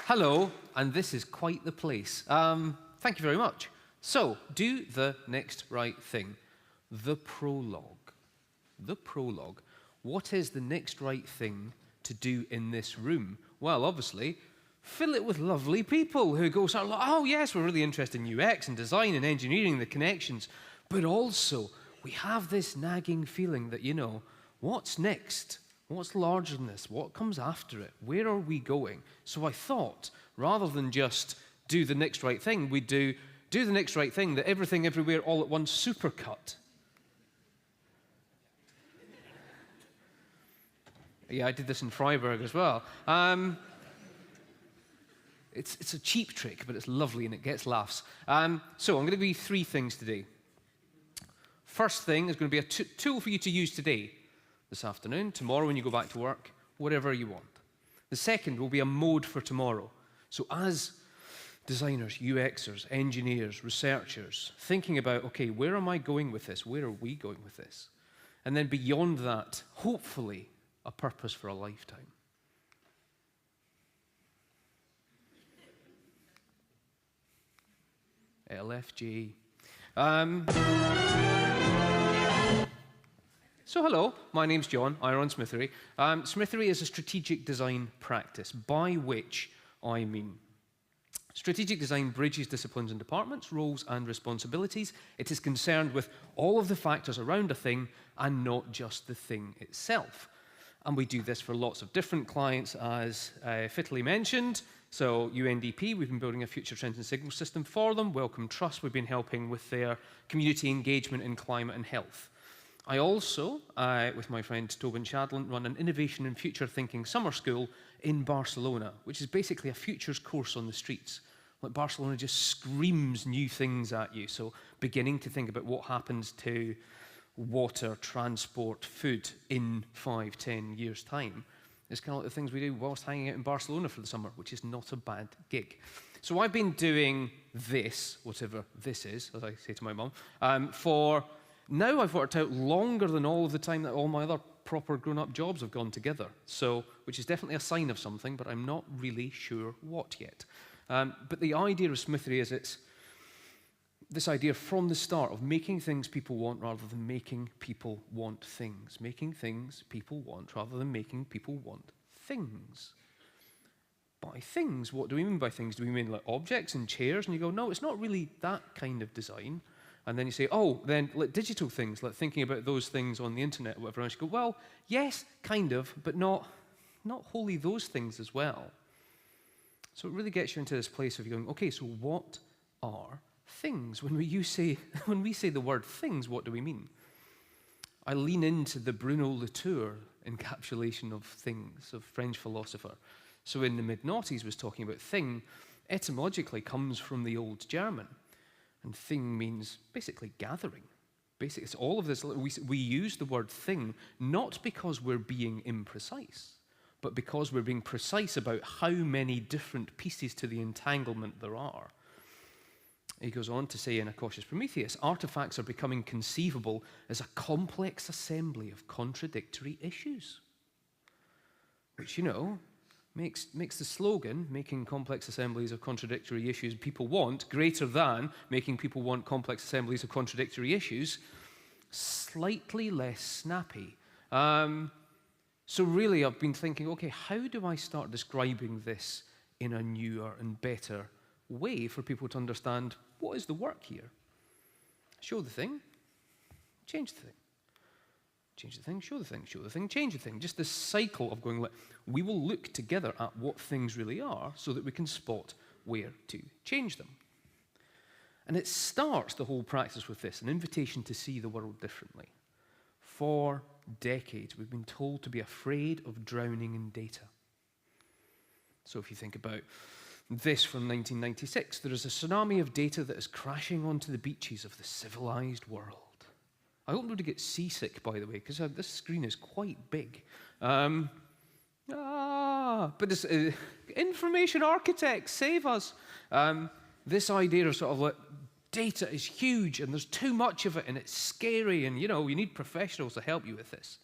Hello, and this is quite the place. Thank you very much. So, do the next right thing. The prologue. The prologue. What is the next right thing to do in this room? Well, obviously, fill it with lovely people who go sort of like, oh yes, we're really interested in UX and design and engineering, the connections. But also, we have this nagging feeling that, what's next? What's larger than this? What comes after it? Where are we going? So I thought, rather than just do the next right thing, we'd do the next right thing, the everything, everywhere, all at once supercut. Yeah, I did this in Freiburg as well. It's a cheap trick, but it's lovely and it gets laughs. So I'm going to give you three things today. First thing is going to be a tool for you to use today, this afternoon, tomorrow when you go back to work, whatever you want. The second will be a mode for tomorrow. So as designers, UXers, engineers, researchers, thinking about, okay, where am I going with this? Where are we going with this? And then beyond that, hopefully, a purpose for a lifetime. LFG. So hello, my name's John, I run Smithery. Smithery is a strategic design practice, by which I mean strategic design bridges disciplines and departments, roles and responsibilities. It is concerned with all of the factors around a thing and not just the thing itself. And we do this for lots of different clients, as Fitterly mentioned. So UNDP, we've been building a future trends and signals system for them. Wellcome Trust, we've been helping with their community engagement in climate and health. I also, with my friend Tobin Shadland, run an innovation and future thinking summer school in Barcelona, which is basically a futures course on the streets. Like Barcelona just screams new things at you. So beginning to think about what happens to water, transport, food in 5, 10 years' time is kind of like the things we do whilst hanging out in Barcelona for the summer, which is not a bad gig. So I've been doing this, whatever this is, as I say to my mum, for now I've worked out longer than all of the time that all my other proper grown-up jobs have gone together. So, which is definitely a sign of something, but I'm not really sure what yet. But the idea of Smithery is it's this idea from the start of making things people want rather than making people want things. Making things people want rather than making people want things. By things, what do we mean by things? Do we mean like objects and chairs? And you go, no, it's not really that kind of design. And then you say, oh, then like digital things, like thinking about those things on the internet or whatever. And you go, well, yes, kind of, but not wholly those things as well. So it really gets you into this place of going, okay, so what are things? When we say the word things, what do we mean? I lean into the Bruno Latour encapsulation of things, of French philosopher. So in the mid-noughties was talking about thing, etymologically comes from the old German. And thing means basically gathering. Basically, it's all of this. We use the word thing not because we're being imprecise, but because we're being precise about how many different pieces to the entanglement there are. He goes on to say in A Cautious Prometheus, artifacts are becoming conceivable as a complex assembly of contradictory issues. Which, makes the slogan, making complex assemblies of contradictory issues people want, greater than making people want complex assemblies of contradictory issues, slightly less snappy. So really I've been thinking, okay, how do I start describing this in a newer and better way for people to understand what is the work here? Show the thing, change the thing. Change the thing, show the thing, show the thing, change the thing. Just this cycle of going, we will look together at what things really are so that we can spot where to change them. And it starts the whole practice with this, an invitation to see the world differently. For decades, we've been told to be afraid of drowning in data. So if you think about this from 1996, there is a tsunami of data that is crashing onto the beaches of the civilized world. I hope nobody gets seasick, by the way, because this screen is quite big. But this, information architects, save us. This idea of sort of like data is huge and there's too much of it and it's scary and, you need professionals to help you with this.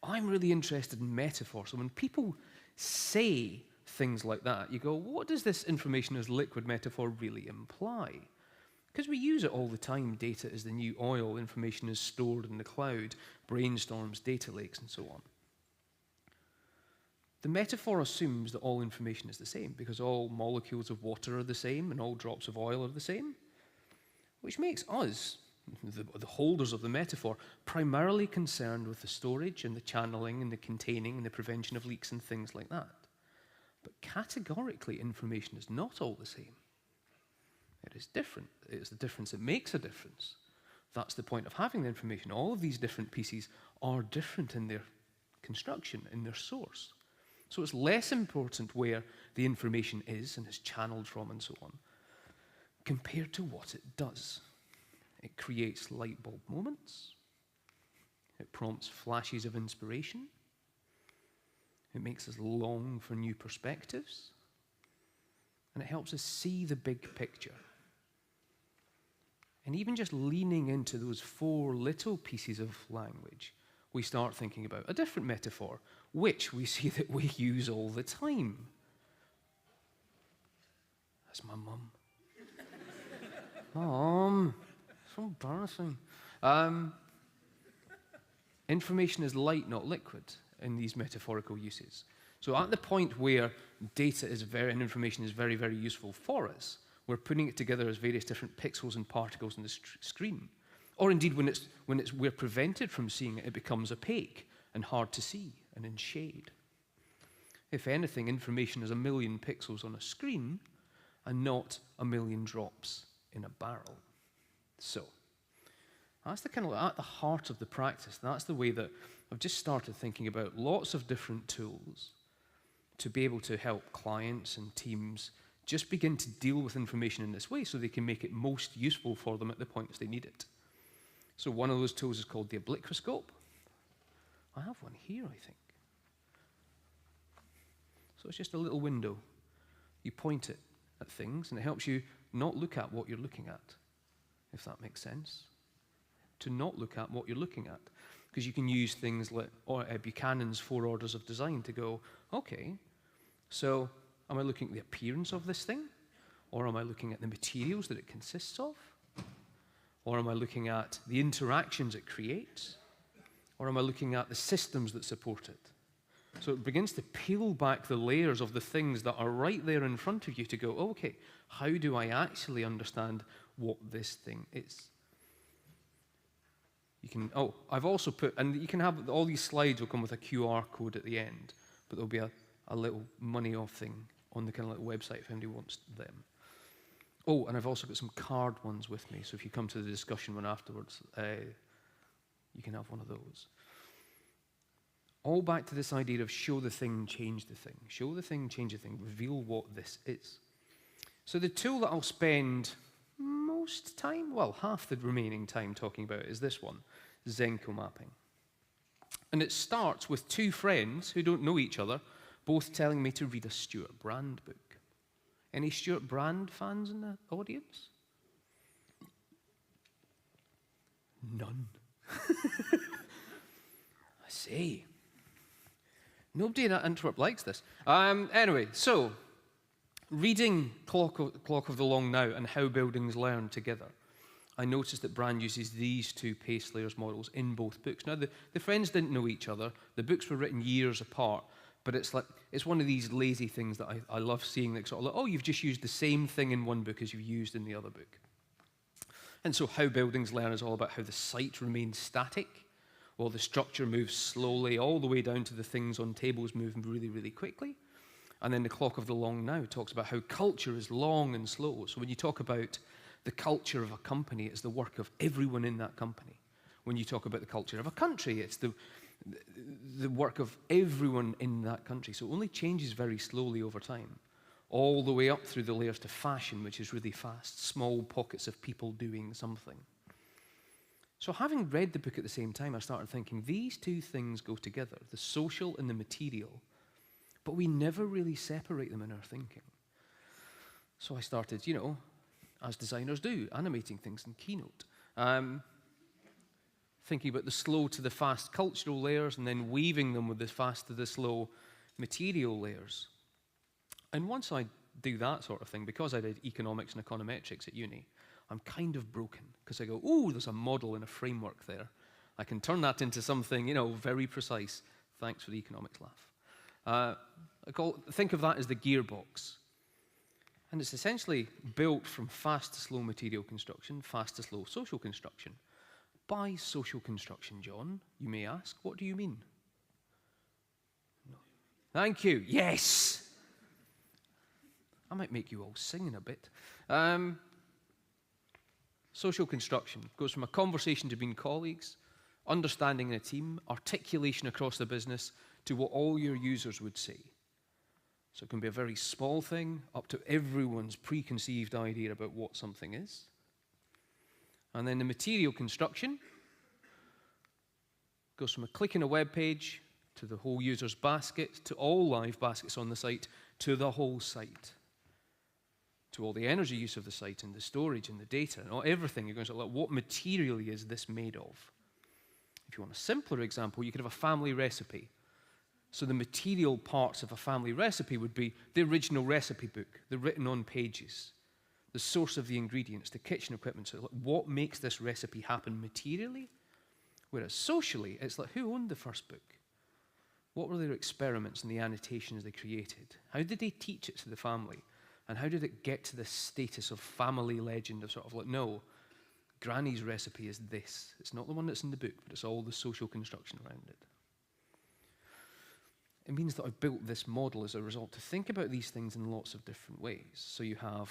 I'm really interested in metaphor. So when people say things like that, you go, what does this information as liquid metaphor really imply? Because we use it all the time. Data is the new oil. Information is stored in the cloud, brainstorms, data lakes, and so on. The metaphor assumes that all information is the same because all molecules of water are the same and all drops of oil are the same, which makes us, the holders of the metaphor, primarily concerned with the storage and the channeling and the containing and the prevention of leaks and things like that. But categorically, information is not all the same. It is different. It is the difference that makes a difference. That's the point of having the information. All of these different pieces are different in their construction, in their source. So it's less important where the information is and is channeled from and so on, compared to what it does. It creates light bulb moments. It prompts flashes of inspiration. It makes us long for new perspectives. And it helps us see the big picture. And even just leaning into those 4 little pieces of language, we start thinking about a different metaphor, which we see that we use all the time. That's my mum. Mom, so embarrassing. Information is light, not liquid, in these metaphorical uses. So at the point where data is and information is very, very useful for us, we're putting it together as various different pixels and particles on the screen. Or indeed, when we're prevented from seeing it, it becomes opaque and hard to see and in shade. If anything, information is 1,000,000 pixels on a screen and not 1,000,000 drops in a barrel. So that's the kind of at the heart of the practice. That's the way that I've just started thinking about lots of different tools to be able to help clients and teams just begin to deal with information in this way so they can make it most useful for them at the points they need it. So one of those tools is called the Oblicroscope. I have one here, I think. So it's just a little window. You point it at things, and it helps you not look at what you're looking at, if that makes sense. To not look at what you're looking at. Because you can use things like Buchanan's 4 orders of design to go, okay, so am I looking at the appearance of this thing? Or am I looking at the materials that it consists of? Or am I looking at the interactions it creates? Or am I looking at the systems that support it? So it begins to peel back the layers of the things that are right there in front of you to go, okay, how do I actually understand what this thing is? You can, I've also put, and you can have, all these slides will come with a QR code at the end, but there'll be a little money off thing on the kind of like website if anybody wants them. Oh, and I've also got some card ones with me, so if you come to the discussion one afterwards, you can have one of those. All back to this idea of show the thing, change the thing. Show the thing, change the thing. Reveal what this is. So the tool that I'll spend most time, well, half the remaining time talking about is this one, Zenko mapping. And it starts with 2 friends who don't know each other, both telling me to read a Stuart Brand book. Any Stuart Brand fans in the audience? None. I see. Nobody in Antwerp likes this. Anyway, so reading Clock of the Long Now and How Buildings Learn Together, I noticed that Brand uses these 2 pace layers models in both books. Now, the friends didn't know each other. The books were written years apart, but it's one of these lazy things that I love seeing, like sort of like, oh, you've just used the same thing in one book as you've used in the other book. And so How Buildings Learn is all about how the site remains static, while the structure moves slowly, all the way down to the things on tables moving really, really quickly. And then the Clock of the Long Now talks about how culture is long and slow. So when you talk about the culture of a company, it's the work of everyone in that company. When you talk about the culture of a country, it's the work of everyone in that country. So it only changes very slowly over time, all the way up through the layers to fashion, which is really fast, small pockets of people doing something. So having read the book at the same time, I started thinking these 2 things go together, the social and the material, but we never really separate them in our thinking. So I started, as designers do, animating things in Keynote. Thinking about the slow to the fast cultural layers and then weaving them with the fast to the slow material layers. And once I do that sort of thing, because I did economics and econometrics at uni, I'm kind of broken, because I go, oh, there's a model and a framework there. I can turn that into something, very precise. Thanks for the economics laugh. Think of that as the gearbox. And it's essentially built from fast to slow material construction, fast to slow social construction. By social construction, John, you may ask, what do you mean? No. Thank you. Yes! I might make you all sing in a bit. Social construction goes from a conversation between colleagues, understanding in a team, articulation across the business, to what all your users would say. So it can be a very small thing up to everyone's preconceived idea about what something is. And then the material construction goes from a click in a web page to the whole user's basket, to all live baskets on the site, to the whole site, to all the energy use of the site and the storage and the data and everything. You're going to say, what materially is this made of? If you want a simpler example, you could have a family recipe. So the material parts of a family recipe would be the original recipe book, the written on pages, the source of the ingredients, the kitchen equipment. So what makes this recipe happen materially? Whereas socially, it's like, who owned the first book? What were their experiments and the annotations they created? How did they teach it to the family? And how did it get to this status of family legend of sort of like, no, Granny's recipe is this. It's not the one that's in the book, but it's all the social construction around it. It means that I've built this model as a result to think about these things in lots of different ways. So you have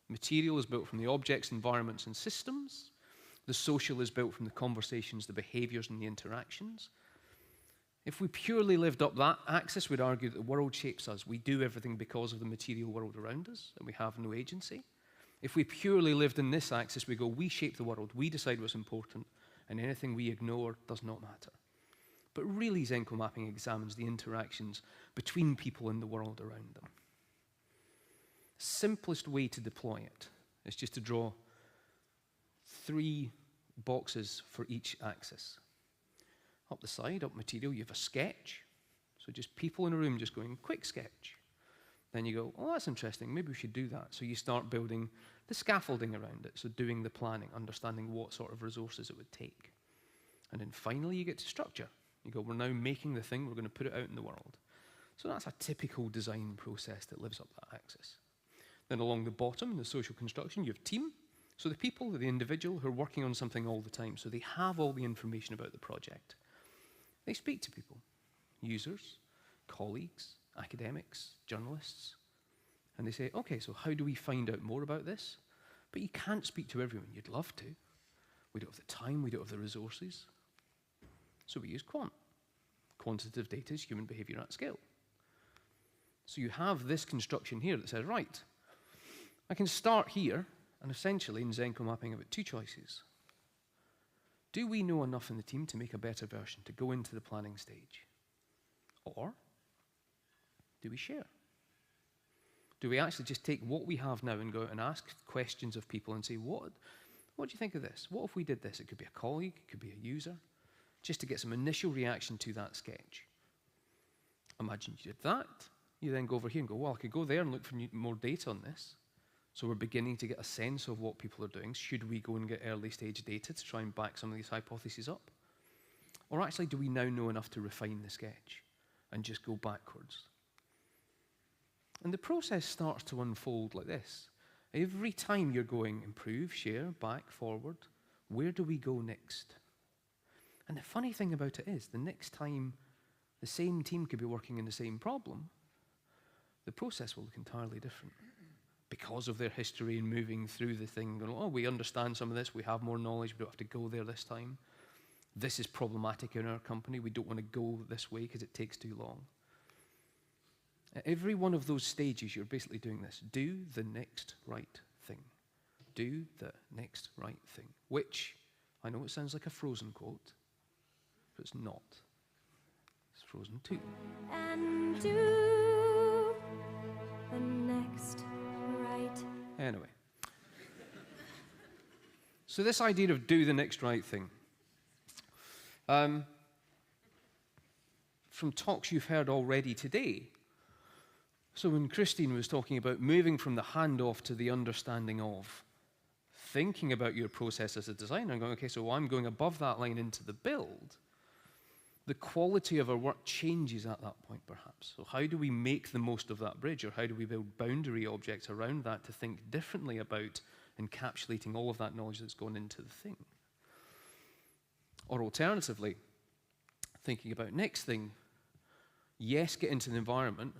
material is built from the objects, environments, and systems. The social is built from the conversations, the behaviors, and the interactions. If we purely lived up that axis, we'd argue that the world shapes us. We do everything because of the material world around us, and we have no agency. If we purely lived in this axis, we go, we shape the world, we decide what's important, and anything we ignore does not matter. But really, Zenko mapping examines the interactions between people in the world around them. Simplest way to deploy it is just to draw 3 boxes for each axis. Up the side, up material, you have a sketch. So just people in a room just going, quick sketch. Then you go, oh, that's interesting, maybe we should do that. So you start building the scaffolding around it, so doing the planning, understanding what sort of resources it would take. And then finally you get to structure. You go, we're now making the thing, we're going to put it out in the world. So that's a typical design process that lives up that axis. Then along the bottom, in the social construction, you have team. So the people, the individual, who are working on something all the time, so they have all the information about the project. They speak to people, users, colleagues, academics, journalists, and they say, okay, so how do we find out more about this? But you can't speak to everyone. You'd love to. We don't have the time, we don't have the resources. So we use quant. Quantitative data is human behavior at scale. So you have this construction here that says, right, I can start here, and essentially in Zenko mapping I've got 2 choices. Do we know enough in the team to make a better version, to go into the planning stage? Or do we share? Do we actually just take what we have now and go out and ask questions of people and say, what do you think of this? What if we did this? It could be a colleague, it could be a user, just to get some initial reaction to that sketch. Imagine you did that. You then go over here and go, well, I could go there and look for more data on this. So we're beginning to get a sense of what people are doing. Should we go and get early stage data to try and back some of these hypotheses up? Or actually, do we now know enough to refine the sketch and just go backwards? And the process starts to unfold like this. Every time you're going improve, share, back, forward, where do we go next? And the funny thing about it is, the next time the same team could be working in the same problem, the process will look entirely different. Because of their history and moving through the thing, going, oh, we understand some of this, we have more knowledge, we don't have to go there this time. This is problematic in our company, we don't want to go this way because it takes too long. At every one of those stages, you're basically doing this. Do the next right thing. Do the next right thing. Which, I know it sounds like a Frozen quote, but it's not. It's Frozen 2. And do the next right. Anyway. So this idea of do the next right thing. From talks you've heard already today, So when Christine was talking about moving from the handoff to the understanding of, thinking about your process as a designer and going, okay, so I'm going above that line into the build, the quality of our work changes at that point, perhaps. So how do we make the most of that bridge, or how do we build boundary objects around that to think differently about encapsulating all of that knowledge that's gone into the thing? Or alternatively, thinking about next thing, yes, get into the environment,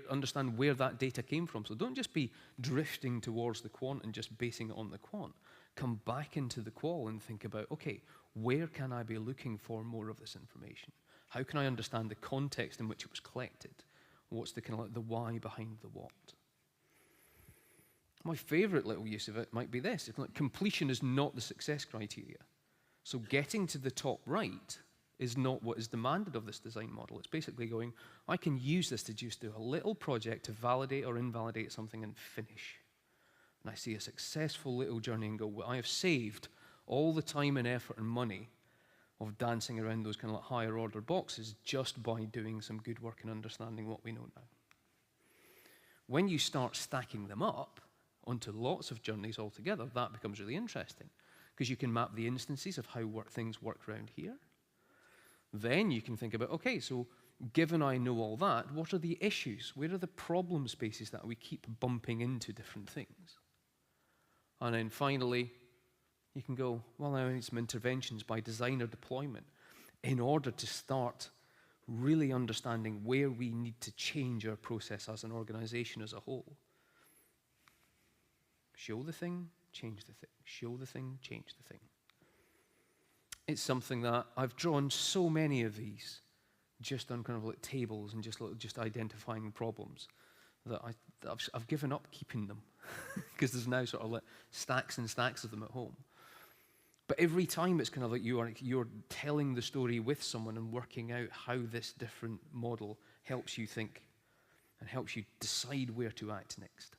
understand where that data came from. So don't just be drifting towards the quant and just basing it on the quant. Come back into the qual and think about, okay, where can I be looking for more of this information? How can I understand the context in which it was collected? What's the kind of like the why behind the what? My favorite little use of it might be this. It's like completion is not the success criteria. So getting to the top right is not what is demanded of this design model. It's basically going, I can use this to just do a little project to validate or invalidate something and finish. And I see a successful little journey and go, well, I have saved all the time and effort and money of dancing around those kind of like higher order boxes just by doing some good work and understanding what we know now. When you start stacking them up onto lots of journeys altogether, that becomes really interesting, because you can map the instances of how things work around here. Then you can think about, okay, so given I know all that, what are the issues? Where are the problem spaces that we keep bumping into different things? And then finally, you can go, well, I need some interventions by design or deployment in order to start really understanding where we need to change our process as an organization as a whole. Show the thing, change the thing. Show the thing, change the thing. It's something that I've drawn so many of these just on kind of like tables and just identifying problems that I've given up keeping them because there's now sort of like stacks and stacks of them at home. But every time it's kind of like you're telling the story with someone and working out how this different model helps you think and helps you decide where to act next.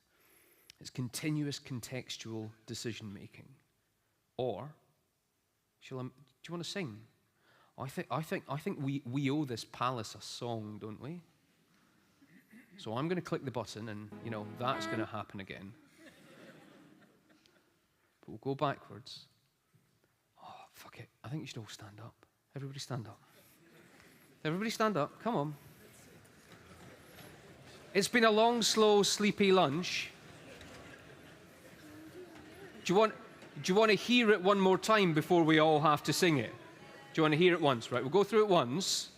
It's continuous contextual decision making. Or, do you want to sing? I think we owe this palace a song, don't we? So I'm going to click the button, and that's going to happen again. But we'll go backwards. Oh, fuck it. I think you should all stand up. Everybody stand up. Everybody stand up. Come on. It's been a long, slow, sleepy lunch. Do you want to hear it one more time before we all have to sing it? Do you want to hear it once? Right, we'll go through it once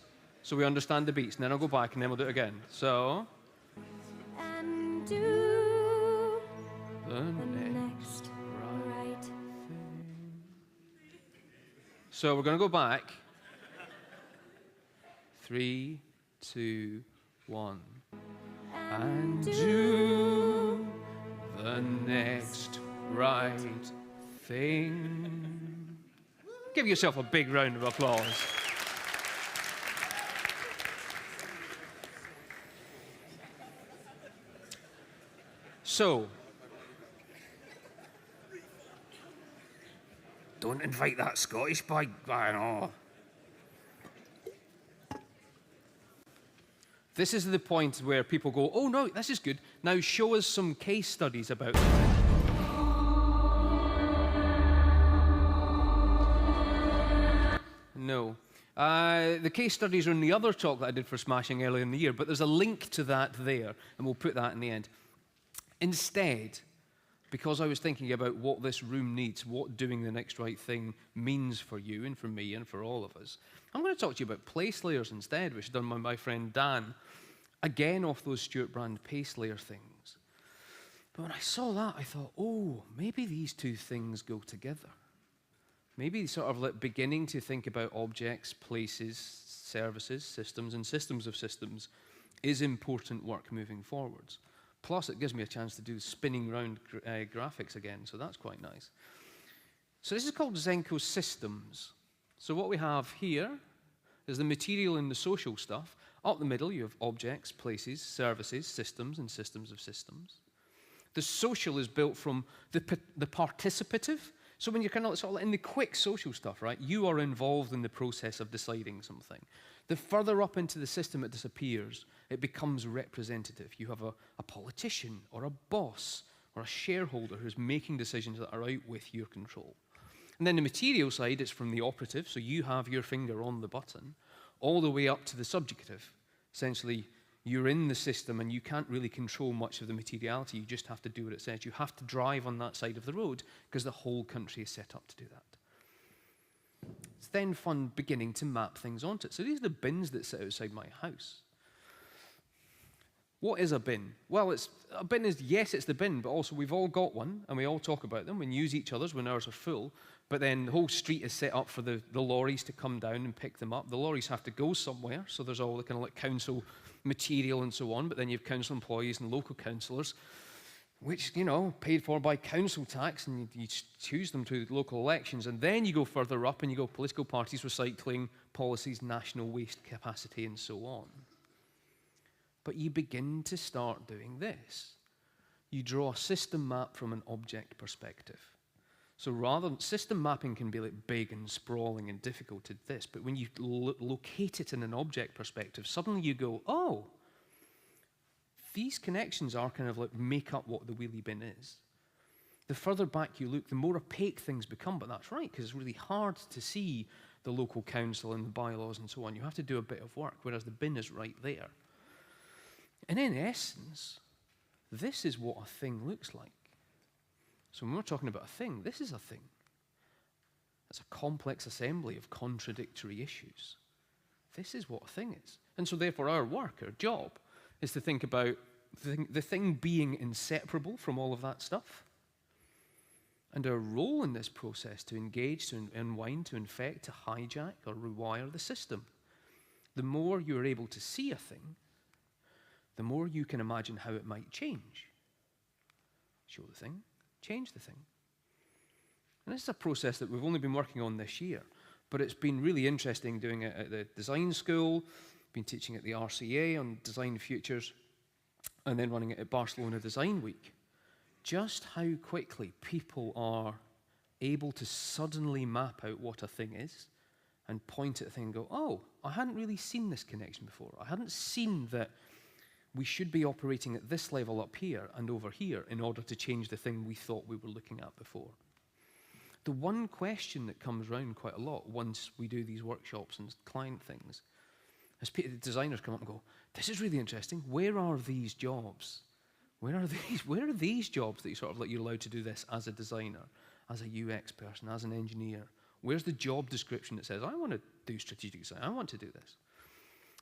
so we understand the beats, and then I'll go back and then we'll do it again. So. And do the next right thing. So we're going to go back. 3, 2, 1. And do the next right thing. Give yourself a big round of applause. So, don't invite that Scottish bag, I know. This is the point where people go, oh no, this is good. Now show us some case studies about it. No. The case studies are in the other talk that I did for Smashing earlier in the year, but there's a link to that there, and we'll put that in the end. Instead, because I was thinking about what this room needs, what doing the next right thing means for you and for me and for all of us, I'm going to talk to you about place layers instead, which is done by my friend Dan, again off those Stewart Brand pace layer things. But when I saw that, I thought, oh, maybe these two things go together. Maybe sort of like beginning to think about objects, places, services, systems, and systems of systems is important work moving forwards. Plus, it gives me a chance to do spinning round graphics again, so that's quite nice. So this is called Zenko Systems. So what we have here is the material and the social stuff. Up the middle, you have objects, places, services, systems, and systems of systems. The social is built from the participative So when you're kind of sort of in the quick social stuff, right, you are involved in the process of deciding something. The further up into the system it disappears, it becomes representative. You have a politician or a boss or a shareholder who's making decisions that are out with your control. And then the material side is from the operative, so you have your finger on the button, all the way up to the subjugative. Essentially, you're in the system and you can't really control much of the materiality. You just have to do what it says. You have to drive on that side of the road because the whole country is set up to do that. It's then fun beginning to map things onto it. So these are the bins that sit outside my house. What is a bin? Well, a bin is, yes, it's the bin, but also we've all got one, and we all talk about them and use each other's when ours are full, but then the whole street is set up for the lorries to come down and pick them up. The lorries have to go somewhere, so there's all the kind of like council material and so on, but then you have council employees and local councillors, which, you know, paid for by council tax, and you choose them through local elections, and then you go further up and you go political parties, recycling, policies, national waste capacity, and so on. But you begin to start doing this. You draw a system map from an object perspective. So rather than, system mapping can be like big and sprawling and difficult to this, but when you locate it in an object perspective, suddenly you go, oh, these connections are kind of like make up what the wheelie bin is. The further back you look, the more opaque things become, but that's right, because it's really hard to see the local council and the bylaws and so on. You have to do a bit of work, whereas the bin is right there. And in essence, this is what a thing looks like. So when we're talking about a thing, this is a thing. It's a complex assembly of contradictory issues. This is what a thing is. And so therefore our work, our job, is to think about the thing being inseparable from all of that stuff. And our role in this process to engage, to unwind, to infect, to hijack or rewire the system. The more you're able to see a thing, the more you can imagine how it might change. Show the thing, change the thing. And this is a process that we've only been working on this year, but it's been really interesting doing it at the design school, been teaching at the RCA on design futures, and then running it at Barcelona Design Week. Just how quickly people are able to suddenly map out what a thing is and point at a thing and go, oh, I hadn't really seen this connection before. I hadn't seen that we should be operating at this level up here and over here in order to change the thing we thought we were looking at before. The one question that comes around quite a lot once we do these workshops and client things is designers come up and go, this is really interesting. Where are these jobs? Where are these jobs that you sort of like you're allowed to do this as a designer, as a UX person, as an engineer? Where's the job description that says, I want to do strategic design, I want to do this?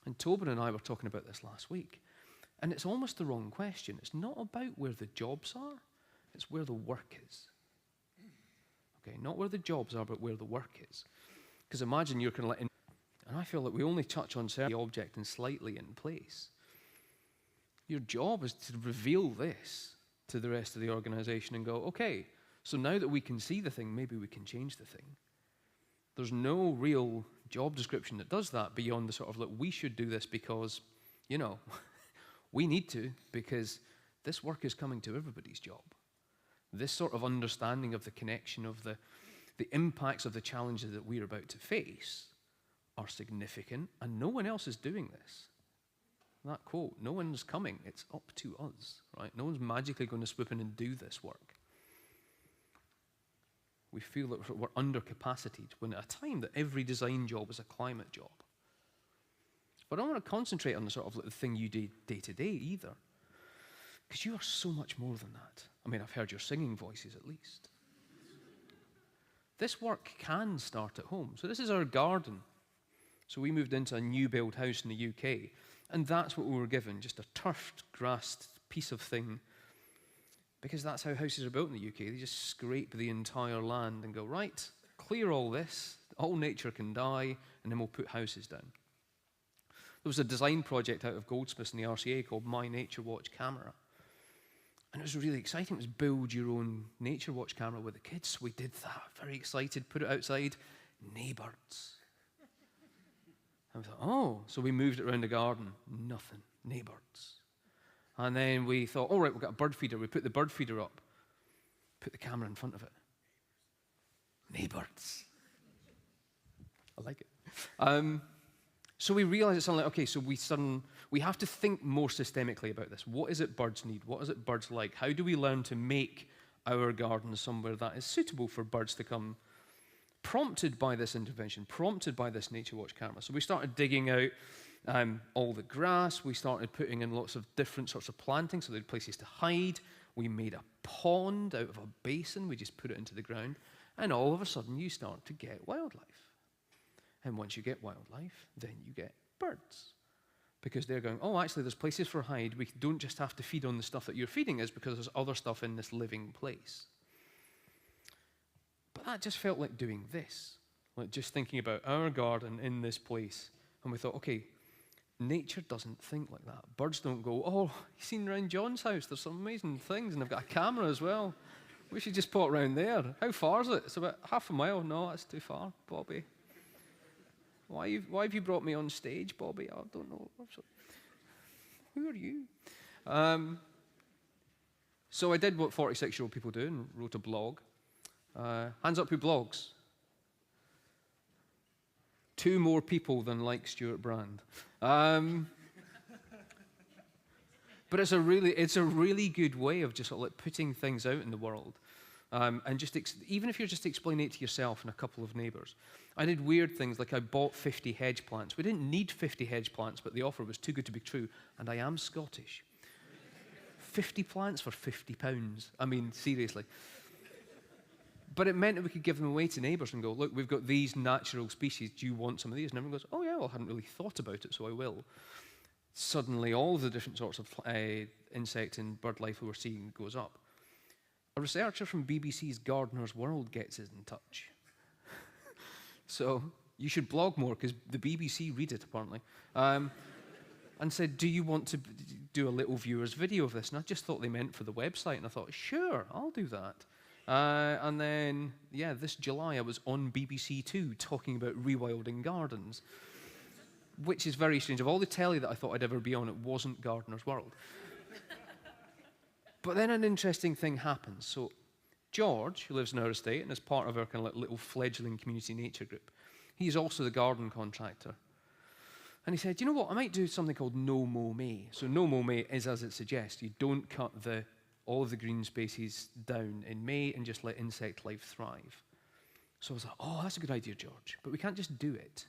And Tobin and I were talking about this last week. And it's almost the wrong question. It's not about where the jobs are, it's where the work is. Okay, not where the jobs are, but where the work is. Because imagine you're kind of like, and I feel like we only touch on certain object and slightly in place. Your job is to reveal this to the rest of the organization and go, okay, so now that we can see the thing, maybe we can change the thing. There's no real job description that does that beyond the sort of like, we should do this because, you know, we need to, because this work is coming to everybody's job. This sort of understanding of the connection of the impacts of the challenges that we're about to face are significant, and no one else is doing this. That quote, no one's coming, it's up to us, right? No one's magically going to swoop in and do this work. We feel that we're under capacity when at a time that every design job is a climate job. But I don't want to concentrate on the sort of like the thing you do day to day either, because you are so much more than that. I mean, I've heard your singing voices at least. This work can start at home. So this is our garden. So we moved into a new build house in the UK, and that's what we were given, just a turfed, grassed piece of thing, because that's how houses are built in the UK. They just scrape the entire land and go, right, clear all this, all nature can die, and then we'll put houses down. There was a design project out of Goldsmiths in the RCA called My Nature Watch Camera. And it was really exciting. It was build your own Nature Watch camera with the kids. We did that, very excited, put it outside, neighbours. And we thought, oh, so we moved it around the garden, nothing, neighbours. And then we thought, all right, we've got a bird feeder. We put the bird feeder up, put the camera in front of it. Neighbours. I like it. So we realize it's something like, okay, so we have to think more systemically about this. What is it birds need? What is it birds like? How do we learn to make our garden somewhere that is suitable for birds to come? Prompted by this intervention, prompted by this Nature Watch camera. So we started digging out all the grass. We started putting in lots of different sorts of planting so they had places to hide. We made a pond out of a basin. We just put it into the ground. And all of a sudden, you start to get wildlife. And once you get wildlife, then you get birds. Because they're going, oh, actually, there's places for hide. We don't just have to feed on the stuff that you're feeding us because there's other stuff in this living place. But that just felt like doing this, like just thinking about our garden in this place. And we thought, okay, nature doesn't think like that. Birds don't go, oh, you seen around John's house? There's some amazing things, and they've got a camera as well. We should just pop around there. How far is it? It's about half a mile. No, that's too far, Bobby. Why have you brought me on stage, Bobby? I don't know. Who are you? So I did what 46-year-old people do and wrote a blog. Hands up who blogs. 2 more people than like Stuart Brand. But it's a really good way of just sort of like putting things out in the world. And just even if you're just explaining it to yourself and a couple of neighbours. I did weird things, like I bought 50 hedge plants. We didn't need 50 hedge plants, but the offer was too good to be true, and I am Scottish. 50 plants for £50. I mean, seriously. But it meant that we could give them away to neighbours and go, look, we've got these natural species. Do you want some of these? And everyone goes, oh, yeah, well, I hadn't really thought about it, so I will. Suddenly, all of the different sorts of insect and bird life we were seeing goes up. A researcher from BBC's Gardener's World gets in touch. So you should blog more, because the BBC read it, apparently. And said, do you want to do a little viewer's video of this? And I just thought they meant for the website. And I thought, sure, I'll do that. And then, yeah, this July I was on BBC Two talking about rewilding gardens, which is very strange. Of all the telly that I thought I'd ever be on, it wasn't Gardener's World. But then an interesting thing happens. So George, who lives in our estate and is part of our kind of like little fledgling community nature group, he's also the garden contractor. And he said, you know what, I might do something called No Mow May. So No Mow May is, as it suggests, you don't cut all of the green spaces down in May and just let insect life thrive. So I was like, oh, that's a good idea, George. But we can't just do it.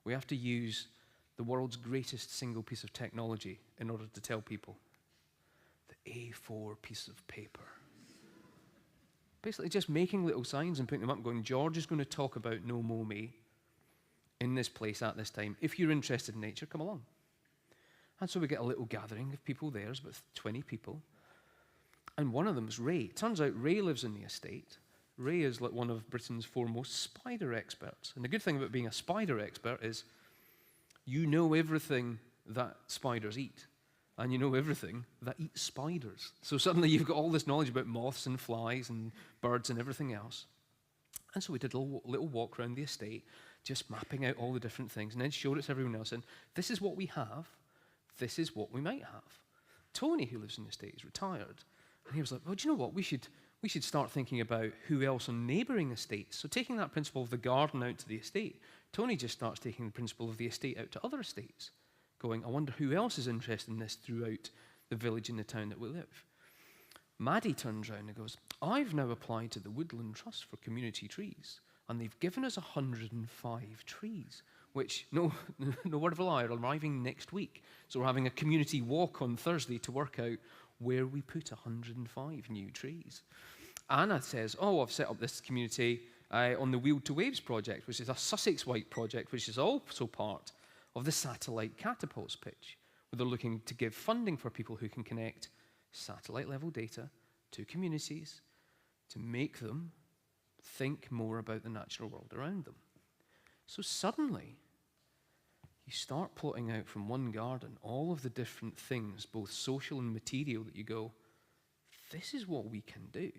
We have to use the world's greatest single piece of technology in order to tell people. The A4 piece of paper. Basically just making little signs and putting them up and going, George is going to talk about No Mow May in this place at this time. If you're interested in nature, come along. And so we get a little gathering of people there. There's about 20 people. And one of them is Ray. It turns out Ray lives in the estate. Ray is like one of Britain's foremost spider experts. And the good thing about being a spider expert is you know everything that spiders eat. And you know everything that eats spiders. So suddenly you've got all this knowledge about moths and flies and birds and everything else. And so we did a little walk around the estate, just mapping out all the different things, and then showed it to everyone else. And this is what we have. This is what we might have. Tony, who lives in the estate, is retired. And he was like, well, do you know what? We should start thinking about who else on neighbouring estates. So taking that principle of the garden out to the estate, Tony just starts taking the principle of the estate out to other estates, going, I wonder who else is interested in this throughout the village and the town that we live. Maddie turns around and goes, I've now applied to the Woodland Trust for community trees, and they've given us 105 trees, which, no word of a lie, are arriving next week. So we're having a community walk on Thursday to work out where we put 105 new trees. Anna says, oh, I've set up this community on the Wheel to Waves project, which is a Sussex-wide project, which is also part of the Satellite Catapults pitch, where they're looking to give funding for people who can connect satellite-level data to communities to make them think more about the natural world around them. So suddenly, you start plotting out from one garden all of the different things, both social and material, that you go, this is what we can do.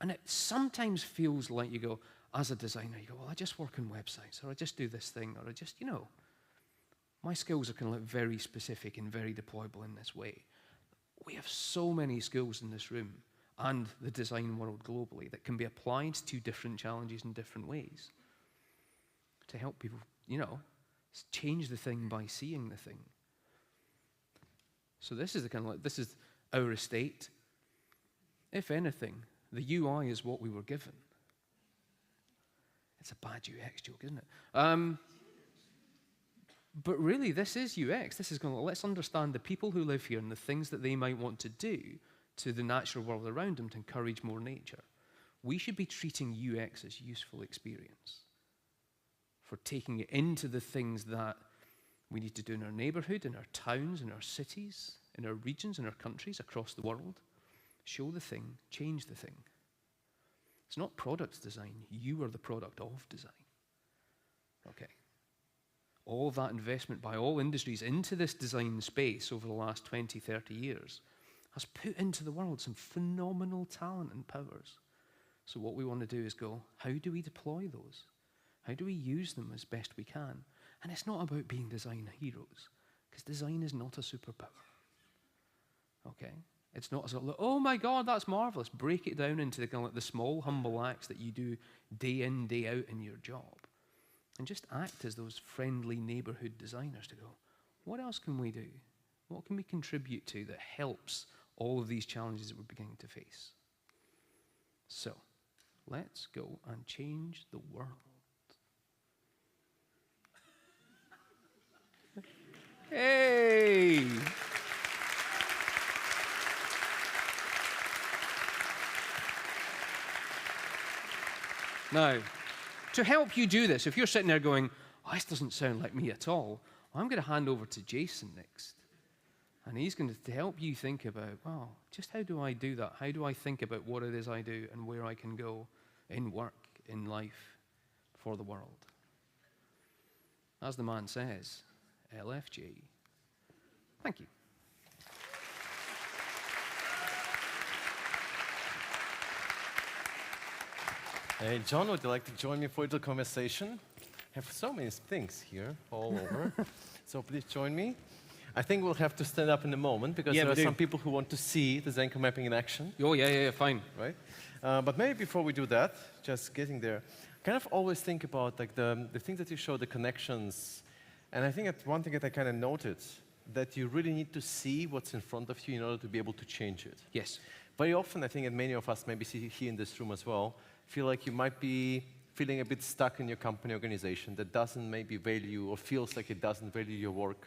And it sometimes feels like you go, as a designer, you go, well, I just work on websites, or I just do this thing, or I just, my skills are kind of like very specific and very deployable in this way. We have so many skills in this room, and the design world globally that can be applied to different challenges in different ways to help people, change the thing by seeing the thing. So this is this is our estate. If anything, the UI is what we were given. It's a bad UX joke, isn't it? But really, this is UX. This is let's understand the people who live here and the things that they might want to do to the natural world around them to encourage more nature. We should be treating UX as useful experience for taking it into the things that we need to do in our neighborhood, in our towns, in our cities, in our regions, in our countries, across the world. Show the thing, change the thing. It's not product design. You are the product of design. Okay. All of that investment by all industries into this design space over the last 20, 30 years has put into the world some phenomenal talent and powers. So what we want to do is go, how do we deploy those? How do we use them as best we can? And it's not about being design heroes, because design is not a superpower. Okay? It's not sort of like, oh my God, that's marvelous. Break it down into the small, humble acts that you do day in, day out in your job. And just act as those friendly neighborhood designers to go, what else can we do? What can we contribute to that helps all of these challenges that we're beginning to face? So, let's go and change the world. Hey! Now, to help you do this, if you're sitting there going, oh, this doesn't sound like me at all, I'm going to hand over to Jason next. And he's going to help you think about, well, just how do I do that? How do I think about what it is I do and where I can go in work, in life, for the world? As the man says, LFG. Thank you. Hey, John, would you like to join me for a little conversation? I have so many things here all over, so please join me. I think we'll have to stand up in a moment because there are some people who want to see the Zenko mapping in action. Oh, yeah, fine. Right? But maybe before we do that, just getting there, kind of always think about like the things that you show, the connections. And I think that one thing that I kind of noted, that you really need to see what's in front of you in order to be able to change it. Yes. Very often, I think, and many of us maybe see here in this room as well, feel like you might be feeling a bit stuck in your company organization that doesn't maybe value or feels like it doesn't value your work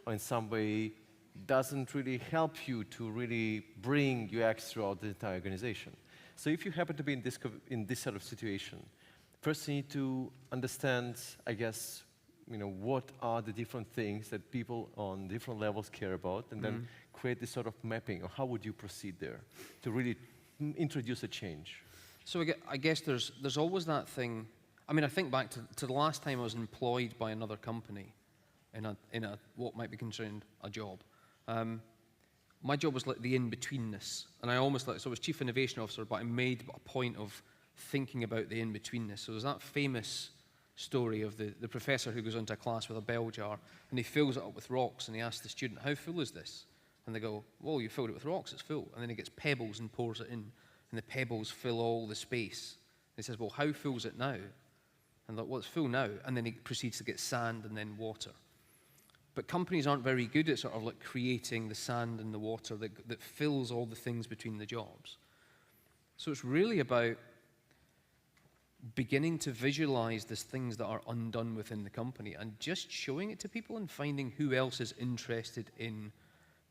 or in some way doesn't really help you to really bring UX throughout the entire organization. So if you happen to be in this sort of situation, first you need to understand, I guess, what are the different things that people on different levels care about, and then create this sort of mapping, or how would you proceed there to really introduce a change? So I guess there's always that thing. I mean, I think back to the last time I was employed by another company in a what might be considered a job. My job was like the in-betweenness, and I almost so I was chief innovation officer, but I made a point of thinking about the in-betweenness. So there's that famous story of the professor who goes into a class with a bell jar, and he fills it up with rocks, and he asks the student, how full is this? And they go, well, you filled it with rocks, it's full. And then he gets pebbles and pours it in, and the pebbles fill all the space. And he says, well, how full is it now? And like, well, it's full now. And then he proceeds to get sand and then water. But companies aren't very good at sort of like creating the sand and the water that fills all the things between the jobs. So it's really about beginning to visualize these things that are undone within the company and just showing it to people and finding who else is interested in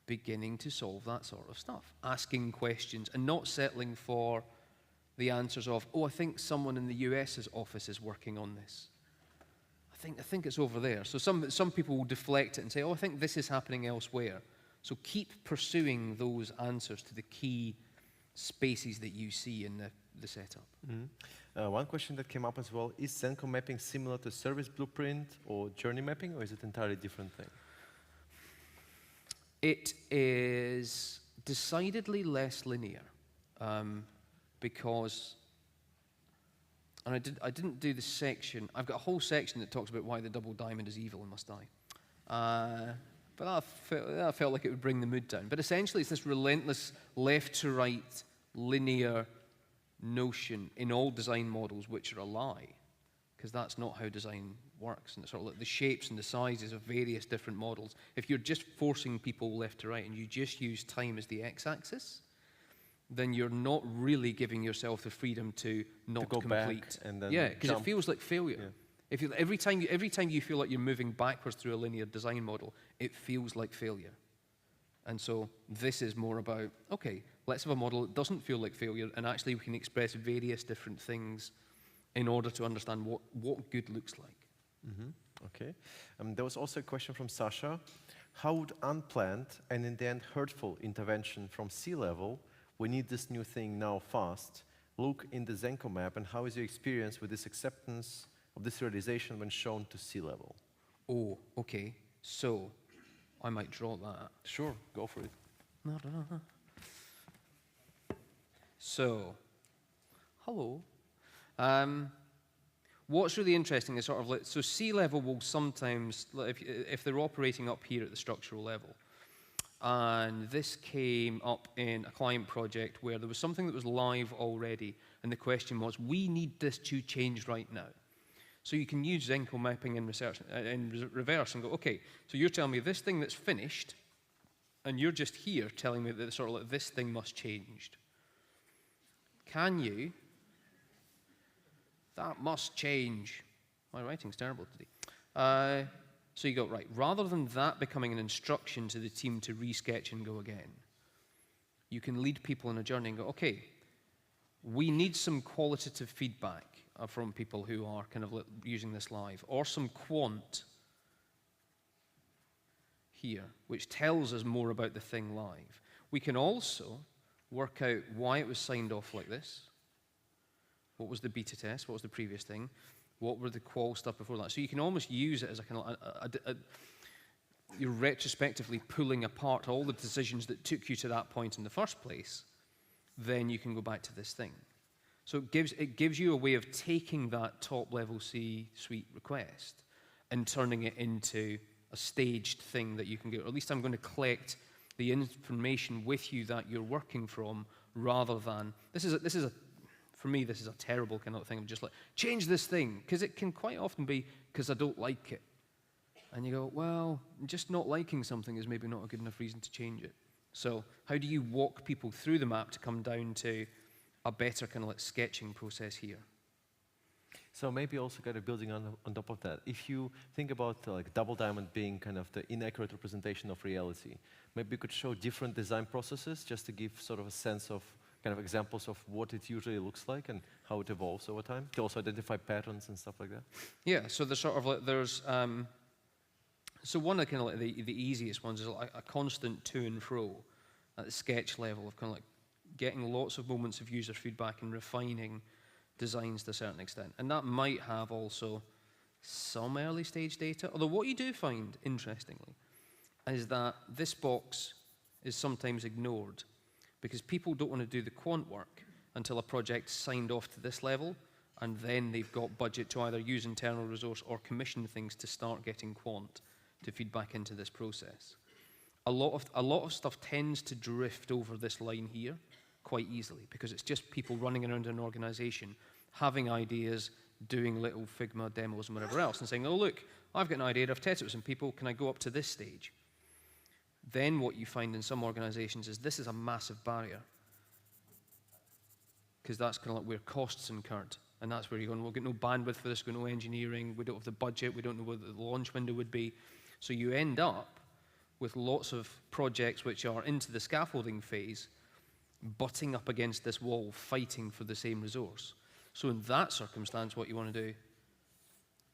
beginning to solve that sort of stuff. Asking questions and not settling for the answers of, oh, I think someone in the US's office is working on this. I think it's over there. So some people will deflect it and say, oh, I think this is happening elsewhere. So keep pursuing those answers to the key spaces that you see in the setup. One question that came up as well, is Zenko mapping similar to service blueprint or journey mapping, or is it an entirely different thing? It is decidedly less linear because, and I didn't do the section. I've got a whole section that talks about why the double diamond is evil and must die. But that felt like it would bring the mood down. But essentially, it's this relentless left to right linear notion in all design models, which are a lie, because that's not how design works. And it's sort of like the shapes and the sizes of various different models. If you're just forcing people left to right and you just use time as the x-axis, then you're not really giving yourself the freedom to not go complete. back and then yeah, because it jump. feels like failure. Yeah. If you, every time you feel like you're moving backwards through a linear design model, it feels like failure. And so this is more about, okay, let's have a model that doesn't feel like failure, and actually we can express various different things in order to understand what good looks like. Mm-hmm. Okay. There was also a question from Sasha. How would unplanned and in the end hurtful intervention from C-level, we need this new thing now fast, look in the Zenko map, and how is your experience with this acceptance of this realization when shown to C-level? Oh, okay. So I might draw that. Sure, go for it. So, hello. What's really interesting is sort of like, so C-level will sometimes, if they're operating up here at the structural level, and this came up in a client project where there was something that was live already, and the question was, we need this to change right now. So you can use Zenko mapping in reverse and go, okay, so you're telling me this thing that's finished, and you're just here telling me that sort of like this thing must change. Can you? That must change. My writing's terrible today. So you go, right, rather than that becoming an instruction to the team to resketch and go again, you can lead people on a journey and go, okay, we need some qualitative feedback from people who are kind of using this live, or some quant here, which tells us more about the thing live. We can also work out why it was signed off like this. What was the beta test? What was the previous thing? What were the qual stuff before that? So you can almost use it as a kind of, you're retrospectively pulling apart all the decisions that took you to that point in the first place. Then you can go back to this thing. So it gives you a way of taking that top-level C-suite request and turning it into a staged thing that you can get. Or at least I'm going to collect the information with you that you're working from, rather than for me, this is a terrible kind of thing of just like, change this thing, because it can quite often be because I don't like it. And you go, well, just not liking something is maybe not a good enough reason to change it. So how do you walk people through the map to come down to a better kind of like sketching process here? So maybe also kind of building on top of that, if you think about like Double Diamond being kind of the inaccurate representation of reality, maybe you could show different design processes just to give sort of a sense of kind of examples of what it usually looks like and how it evolves over time, to also identify patterns and stuff like that. Yeah, so there's sort of like, so one of the kind of like the easiest ones is like a constant to and fro at the sketch level of kind of like getting lots of moments of user feedback and refining designs to a certain extent. And that might have also some early stage data, although what you do find, interestingly, is that this box is sometimes ignored because people don't want to do the quant work until a project's signed off to this level, and then they've got budget to either use internal resource or commission things to start getting quant to feed back into this process. A lot of stuff tends to drift over this line here quite easily because it's just people running around an organization, having ideas, doing little Figma demos and whatever else, and saying, oh, look, I've got an idea, I've tested it with some people, can I go up to this stage? Then what you find in some organizations is this is a massive barrier because that's kind of like where costs incurred. And that's where you're going, we'll get no bandwidth for this, we've got no engineering, we don't have the budget, we don't know what the launch window would be. So you end up with lots of projects which are into the scaffolding phase, butting up against this wall, fighting for the same resource. So in that circumstance, what you want to do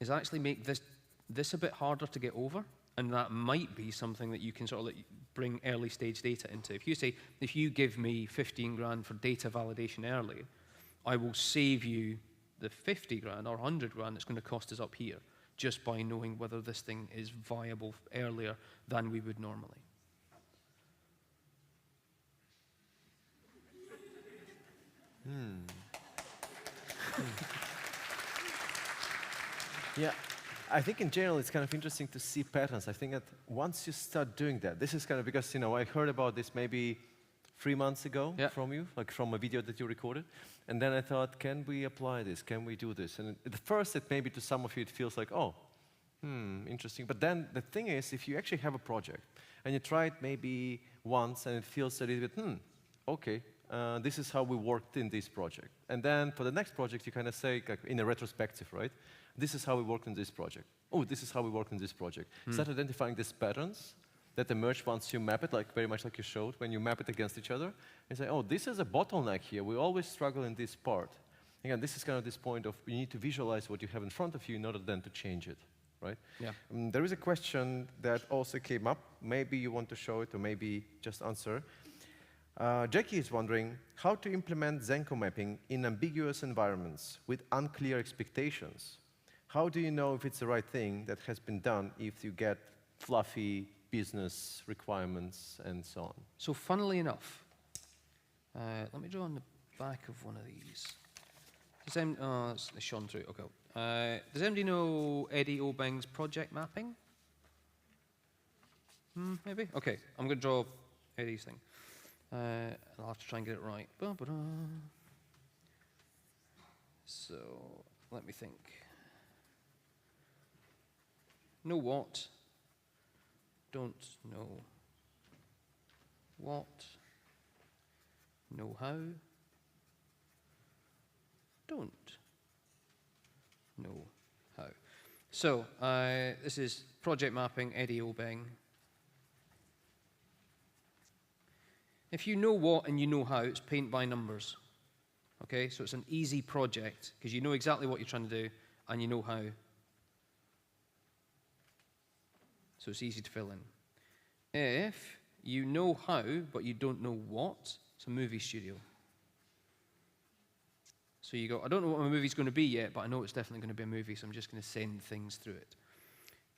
is actually make this a bit harder to get over, and that might be something that you can sort of like bring early stage data into. If you say, if you give me 15 grand for data validation early, I will save you the 50 grand or 100 grand that's going to cost us up here, just by knowing whether this thing is viable earlier than we would normally. Yeah, I think in general it's kind of interesting to see patterns. I think that once you start doing that, this is kind of because, I heard about this maybe 3 months ago Yeah. from you, like from a video that you recorded. And then I thought, can we apply this? Can we do this? And at first, it maybe to some of you, it feels like, oh, interesting. But then the thing is, if you actually have a project and you try it maybe once and it feels a little bit, okay, this is how we worked in this project. And then for the next project, you kind of say, like, in a retrospective, right? This is how we worked in this project. Oh, this is how we worked in this project. Start identifying these patterns that emerge once you map it, like very much like you showed, when you map it against each other, and say, oh, this is a bottleneck here. We always struggle in this part. Again, this is kind of this point of you need to visualize what you have in front of you in order then to change it, right? Yeah. There is a question that also came up. Maybe you want to show it or maybe just answer. Jackie is wondering how to implement Zenko mapping in ambiguous environments with unclear expectations. How do you know if it's the right thing that has been done if you get fluffy business requirements and so on? So funnily enough, let me draw on the back of one of these. It's shone through. Okay. Does anybody know Eddie Obeng's project mapping? Maybe? Okay, I'm going to draw Eddie's thing. I'll have to try and get it right. Ba-ba-da. So, let me think. Know what? Don't know what? Know how? Don't know how. So, this is project mapping, Eddie Obeng. If you know what and you know how, it's paint by numbers. Okay, so it's an easy project because you know exactly what you're trying to do and you know how. So it's easy to fill in. If you know how, but you don't know what, it's a movie studio. So you go, I don't know what my movie's going to be yet, but I know it's definitely going to be a movie, so I'm just going to send things through it.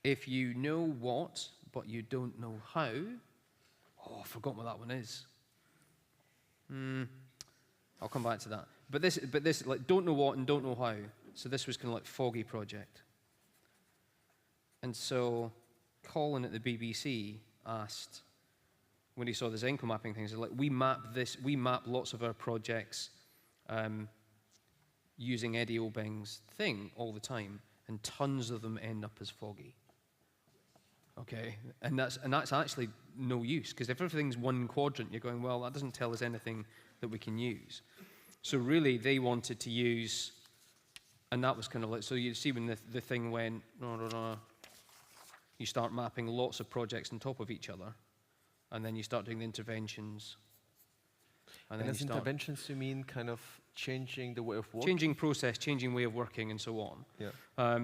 If you know what, but you don't know how, oh, I forgot what that one is. I'll come back to that. But this, like, don't know what and don't know how. So this was kind of like foggy project. And so Colin at the BBC asked, when he saw the Zenko mapping things, like, we map lots of our projects using Eddie Obeng's thing all the time, and tons of them end up as foggy. Okay, and that's actually no use, because if everything's one quadrant, you're going, well, that doesn't tell us anything that we can use. So really, they wanted to use, and that was kind of like, so you see when the thing went, you start mapping lots of projects on top of each other, and then you start doing the interventions. And as interventions, you mean kind of changing the way of working? Changing process, changing way of working, and so on. Yeah.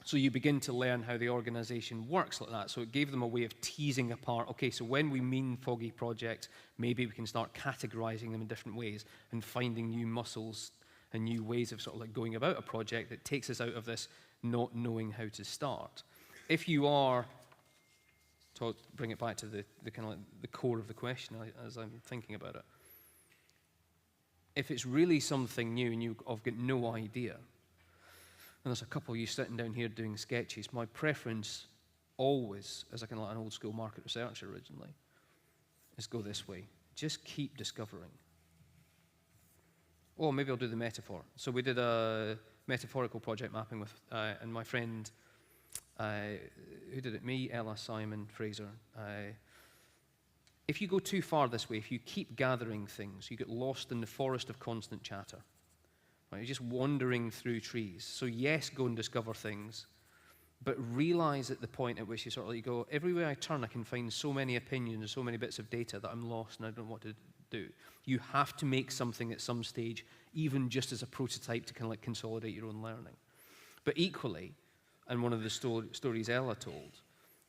So you begin to learn how the organization works like that. So it gave them a way of teasing apart, okay, so when we mean foggy projects, maybe we can start categorizing them in different ways and finding new muscles and new ways of sort of like going about a project that takes us out of this not knowing how to start. If you are, to bring it back to the kind of like the core of the question as I'm thinking about it, if it's really something new and you've got no idea, and there's a couple of you sitting down here doing sketches, my preference always, as a kind of like an old school market researcher originally, is go this way. Just keep discovering. Oh, maybe I'll do the metaphor. So we did a metaphorical project mapping with, and my friend, who did it? Me, Ella, Simon, Fraser. If you go too far this way, if you keep gathering things, you get lost in the forest of constant chatter. Right? You're just wandering through trees. So yes, go and discover things, but realize at the point at which you sort of like go, everywhere I turn, I can find so many opinions, so many bits of data that I'm lost and I don't know what to do. You have to make something at some stage, even just as a prototype to kind of like consolidate your own learning. But equally, and one of the stories Ella told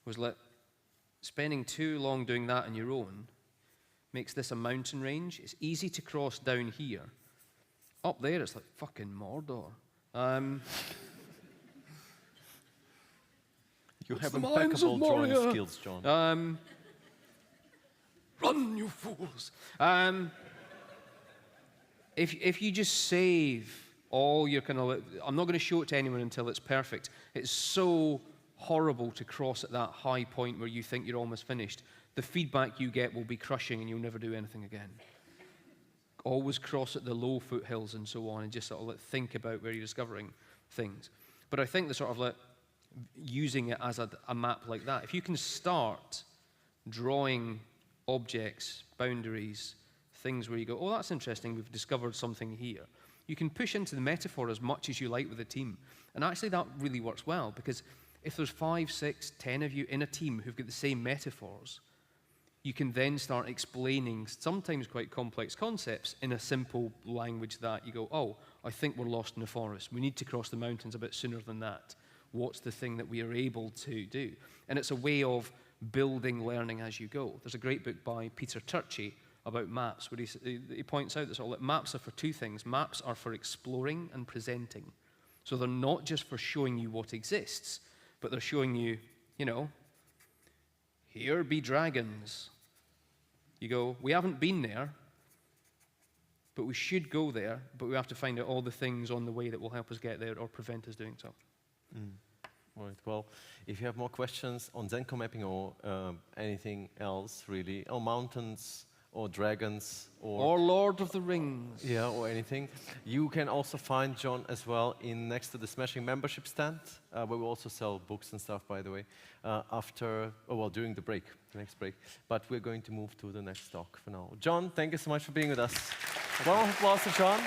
was that spending too long doing that on your own makes this a mountain range. It's easy to cross down here. Up there, it's like fucking Mordor. You have impeccable drawing skills, John. Run, you fools. If you just save all your kind of, I'm not going to show it to anyone until it's perfect. It's so horrible to cross at that high point where you think you're almost finished. the feedback you get will be crushing and you'll never do anything again. Always cross at the low foothills and so on, and just sort of like think about where you're discovering things. But I think the sort of like using it as a map like that, if you can start drawing objects, boundaries, things where you go, oh, that's interesting, we've discovered something here. You can push into the metaphor as much as you like with a team. And actually that really works well, because if there's 5, 6, 10 of you in a team who've got the same metaphors, you can then start explaining sometimes quite complex concepts in a simple language that you go, oh, I think we're lost in the forest. We need to cross the mountains a bit sooner than that. What's the thing that we are able to do? And it's a way of building learning as you go. There's a great book by Peter Turchi about maps, where he points out that maps are for two things. Maps are for exploring and presenting. So they're not just for showing you what exists, but they're showing you, you know, here be dragons. You go, we haven't been there, but we should go there, but we have to find out all the things on the way that will help us get there or prevent us doing so. Right. Well, if you have more questions on Zenko mapping or anything else, really, or mountains, or dragons, or Lord of the Rings. Yeah, or anything. You can also find John as well next to the Smashing membership stand, where we also sell books and stuff, by the way, during the break, the next break. But we're going to move to the next talk for now. John, thank you so much for being with us. A round of applause to John.